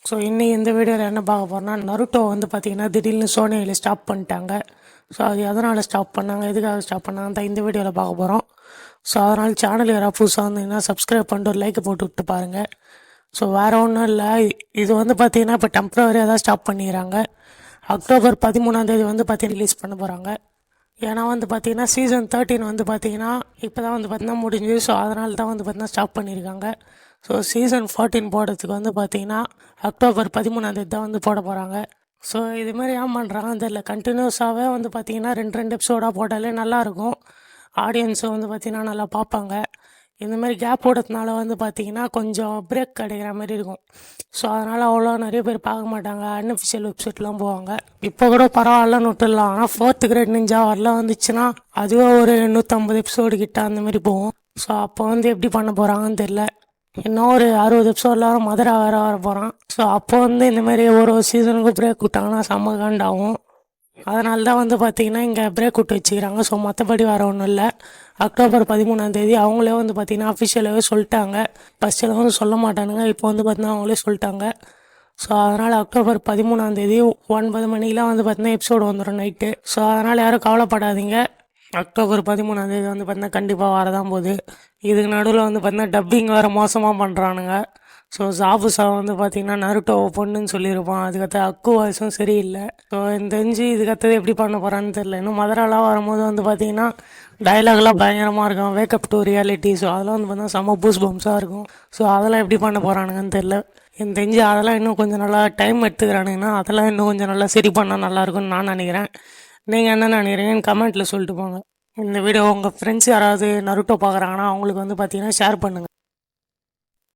So இன்னைக்கு இந்த வீடியோவில் என்ன பார்க்க போகிறோம்னா, நருட்டோ வந்து பார்த்திங்கன்னா திடீர்னு சோனியில் ஸ்டாப் பண்ணிட்டாங்க. ஸோ அது எதனால் ஸ்டாப் பண்ணாங்க, எதுக்காக ஸ்டாப் பண்ணாங்க தான் இந்த வீடியோவில் பார்க்க போகிறோம். ஸோ அதனால் சேனல் யாராவது புதுசாக வந்தீங்கன்னா சப்ஸ்கிரைப் பண்ணிட்டு ஒரு லைக் போட்டு விட்டு பாருங்கள். ஸோ வேறு ஒன்றும் இல்லை, இது வந்து பார்த்திங்கன்னா இப்போ டெம்ப்ரவரியாக தான் ஸ்டாப் பண்ணிடுறாங்க. அக்டோபர் 13 வந்து பார்த்திங்கன்னா ரிலீஸ் பண்ண போகிறாங்க. ஏன்னா வந்து பார்த்திங்கன்னா சீசன் 13 வந்து பார்த்திங்கன்னா இப்போ தான் வந்து பார்த்திங்கன்னா முடிஞ்சு. ஸோ அதனால தான் வந்து பார்த்திங்கன்னா ஸ்டாப் பண்ணியிருக்காங்க. ஸோ சீசன் 14 போடுறதுக்கு வந்து பார்த்திங்கன்னா அக்டோபர் 13 தான் வந்து போட போகிறாங்க. ஸோ இதுமாதிரி ஏன் பண்ணுறாங்கன்னு தெரியல. கண்டினியூஸாகவே வந்து பார்த்திங்கன்னா ரெண்டு எபிசோடாக போட்டாலே நல்லாயிருக்கும். ஆடியன்ஸும் வந்து பார்த்திங்கன்னா நல்லா பார்ப்பாங்க. இந்தமாதிரி கேப் போடுறதுனால வந்து பார்த்திங்கன்னா கொஞ்சம் பிரேக் கிடைக்கிற மாதிரி இருக்கும். ஸோ அதனால் அவ்வளோ நிறைய பேர் பார்க்க மாட்டாங்க, அன்அஃபிஷியல் வெப்சைட்லாம் போவாங்க. இப்போ கூட பரவாயில்லன்னு விட்டுடலாம். ஆனால் 4th கிரேட் நிஞ்சா வரலாம் வந்துச்சுன்னா அதுவே ஒரு 150 எபிசோடு கிட்ட அந்தமாரி போகும். ஸோ அப்போ வந்து எப்படி பண்ண போகிறாங்கன்னு தெரில. இன்னும் ஒரு 60 எபிசோடில் மதுரை வேறு வர போகிறான். ஸோ அப்போ வந்து இந்தமாரி ஒரு சீசனுக்கு பிரேக் விட்டாங்கன்னா செம்ம காண்டாகும். அதனால தான் வந்து பார்த்திங்கன்னா இங்கே பிரேக் விட்டு வச்சுக்கிறாங்க. ஸோ மற்றபடி வர ஒன்றும் இல்லை. அக்டோபர் 13 அவங்களே வந்து பார்த்திங்கன்னா அஃபிஷியலாகவே சொல்லிட்டாங்க. ஃபஸ்ட்டில் வந்து சொல்ல மாட்டானுங்க, இப்போ வந்து பார்த்திங்கன்னா அவங்களே சொல்லிட்டாங்க. ஸோ அதனால் அக்டோபர் 13 9 மணிக்கெலாம் வந்து பார்த்திங்கன்னா எபிசோடு வந்துடும் நைட்டு. ஸோ அதனால் யாரும் கவலைப்படாதீங்க. அக்டோபர் 13 வந்து பார்த்திங்கன்னா கண்டிப்பாக வரதான் போகுது. இதுக்கு நடுவில் வந்து பார்த்திங்கன்னா டப்பிங் வேறு மோசமாக பண்ணுறானுங்க. ஸோ ஜாபுசா வந்து பார்த்திங்கன்னா நருட்டோ பொண்ணுன்னு சொல்லியிருப்பான். அதுக்கடுத்து அக்கு வாய்ஸும் சரியில்லை. ஸோ எனக்கு தெரிஞ்சு இதுக்கடுத்தது எப்படி பண்ண போகிறான்னு தெரில. இன்னும் மதுராலாம் வரும்போது வந்து பார்த்திங்கன்னா டைலாக்லாம் பயங்கரமாக இருக்கும், வேக்கப் டு ரியாலிட்டி. ஸோ அதெல்லாம் வந்து பார்த்தீங்கன்னா செம்ம பூஸ் பம்ஸாக இருக்கும். ஸோ அதெல்லாம் எப்படி பண்ண போகிறானுங்கன்னு தெரில. எனக்கு தெரிஞ்சு அதெல்லாம் இன்னும் கொஞ்சம் நல்லா டைம் எடுத்துக்கிறானுங்கன்னா அதெல்லாம் இன்னும் கொஞ்சம் நல்லா சரி பண்ணால் நல்லாயிருக்கும்னு நான் நினைக்கிறேன். நீங்கள் என்ன நினைக்கிறீங்கன்னு கமெண்ட்டில் சொல்லிட்டு போங்க. இந்த வீடியோ உங்கள் ஃப்ரெண்ட்ஸ் யாராவது நருட்டோ பார்க்குறாங்கன்னா அவங்களுக்கு வந்து பார்த்திங்கன்னா ஷேர் பண்ணுங்கள்.